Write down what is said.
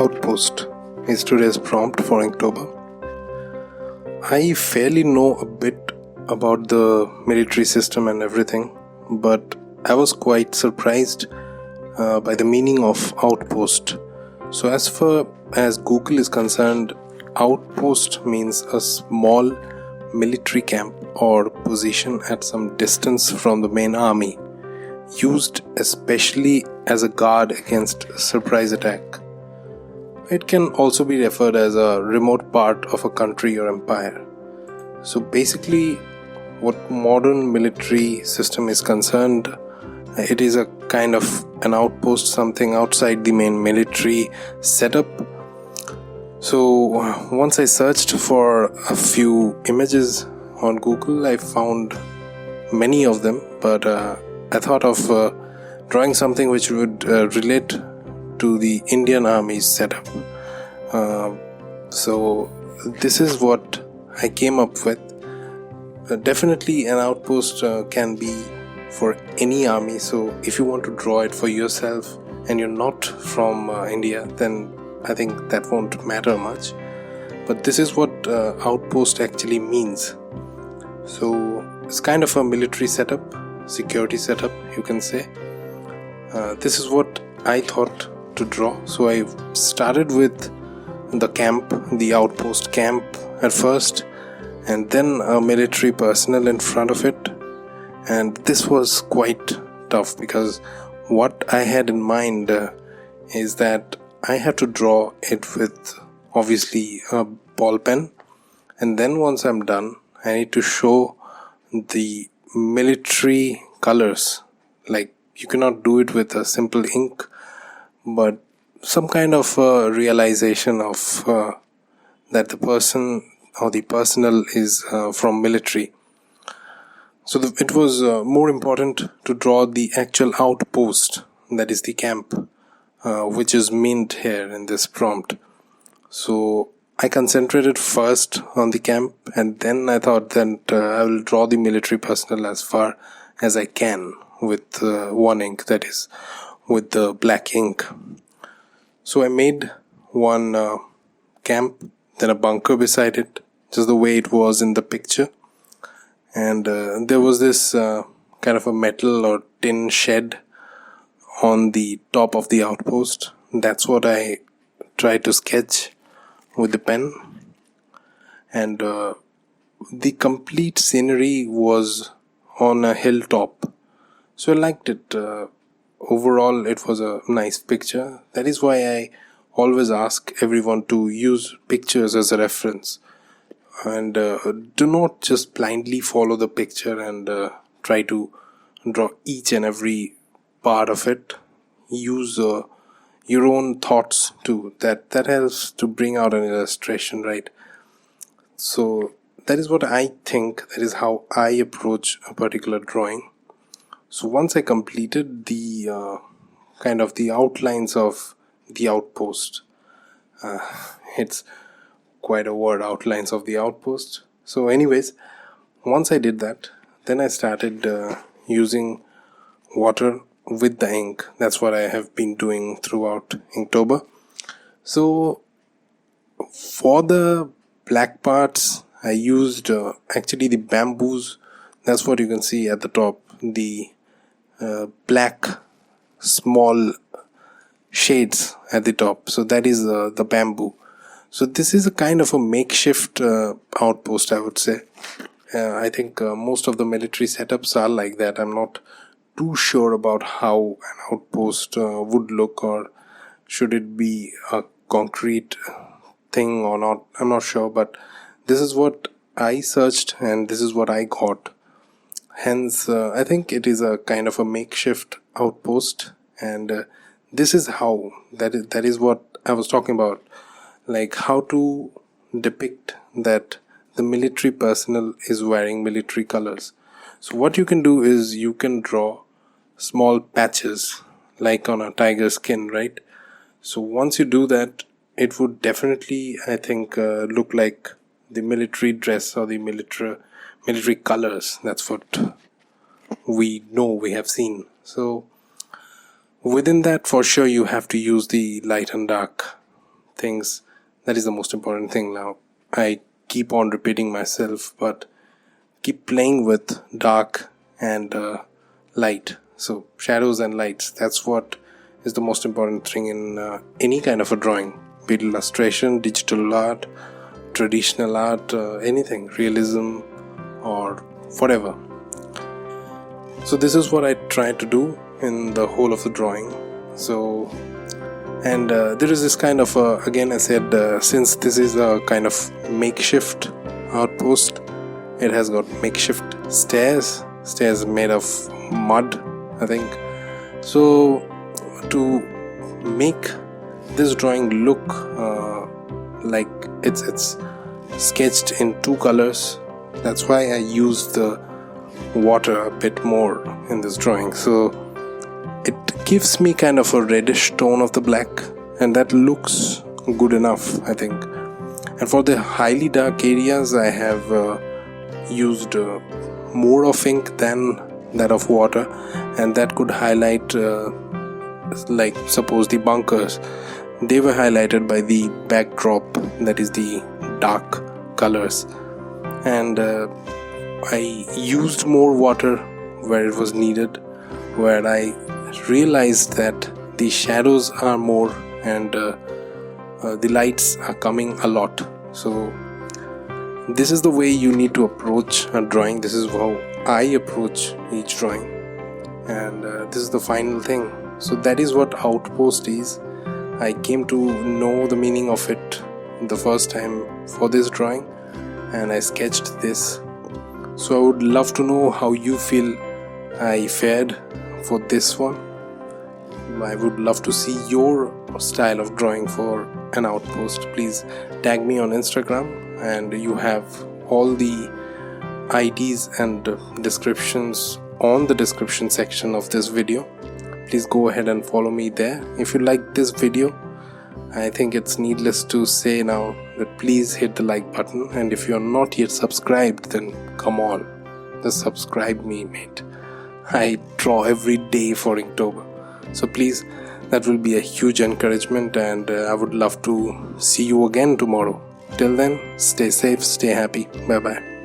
Outpost is today's prompt for Inktober. I fairly know a bit about the military system and everything, but I was quite surprised by the meaning of outpost. So as far as Google is concerned, outpost means a small military camp or position at some distance from the main army, used especially as a guard against surprise attack. It can also be referred as a remote part of a country or empire. So basically, what modern military system is concerned, it is a kind of an outpost, something outside the main military setup. So once I searched for a few images on Google, I found many of them, but I thought of drawing something which would relate to the Indian Army's setup. So this is what I came up with. Definitely an outpost can be for any army. So if you want to draw it for yourself and you're not from India, then I think that won't matter much. But this is what outpost actually means. So it's kind of a military setup, security setup, you can say. This is what I thought to draw. So I started with the camp, the outpost camp at first, and then a military personnel in front of it. And this was quite tough because what I had in mind is that I had to draw it with obviously a ball pen, and then once I'm done, I need to show the military colors. Like, you cannot do it with a simple ink, but some kind of realization of that the person or the personnel is from military. So it was more important to draw the actual outpost, that is the camp, which is meant here in this prompt. So I concentrated first on the camp, and then I thought that I will draw the military personnel as far as I can with one ink, that is with the black ink. So I made one camp, then a bunker beside it, just the way it was in the picture. And there was this kind of a metal or tin shed on the top of the outpost. That's what I tried to sketch with the pen. And the complete scenery was on a hilltop. So I liked it. Overall, it was a nice picture. That is why I always ask everyone to use pictures as a reference. And do not just blindly follow the picture and try to draw each and every part of it. Use your own thoughts too. That helps to bring out an illustration, right? So that is what I think. That is how I approach a particular drawing. So once I completed the kind of the outlines of the outpost, it's quite a word, outlines of the outpost. So anyways, once I did that, then I started using water with the ink. That's what I have been doing throughout Inktober. So for the black parts, I used actually the bamboos. That's what you can see at the top, the black small shades at the top. So that is the bamboo. So this is a kind of a makeshift outpost, I would say. I think most of the military setups are like that. I'm not too sure about how an outpost would look, or should it be a concrete thing or not. I'm not sure, but this is what I searched and this is what I got. Hence, I think it is a kind of a makeshift outpost, and this is how, that is what I was talking about. Like how to depict that the military personnel is wearing military colors. So what you can do is you can draw small patches like on a tiger skin, right? So once you do that, it would definitely, I think, look like the military dress or the military colors. That's what we know, we have seen. So within that, for sure, you have to use the light and dark things. That is the most important thing now. I keep on repeating myself, but keep playing with dark and light. So shadows and lights, that's what is the most important thing in any kind of a drawing, be it illustration, digital art, traditional art, anything, realism or whatever. So this is what I try to do in the whole of the drawing. So, and there is this kind of again I said, since this is a kind of makeshift outpost, it has got makeshift stairs made of mud, I think. So to make this drawing look like it's sketched in 2 colors, that's why I used the water a bit more in this drawing. So it gives me kind of a reddish tone of the black, and that looks good enough, I think. And for the highly dark areas, I have used more of ink than that of water, and that could highlight like suppose the bunkers, they were highlighted by the backdrop, that is the dark colors. And I used more water where it was needed, where I realized that the shadows are more and the lights are coming a lot. So this is the way you need to approach a drawing. This is how I approach each drawing, and this is the final thing. So that is what Outpost is. I came to know the meaning of it the first time for this drawing, and I sketched this. So I would love to know how you feel I fared for this one. I would love to see your style of drawing for an outpost. Please tag me on Instagram, and you have all the IDs and descriptions on the description section of this video. Please go ahead and follow me there. If you like this video, I think it's needless to say now that please hit the like button, and if you're not yet subscribed, then come on, just subscribe me, mate. I draw every day for Inktober, so please, that will be a huge encouragement, and I would love to see you again tomorrow. Till then, stay safe, stay happy, bye bye.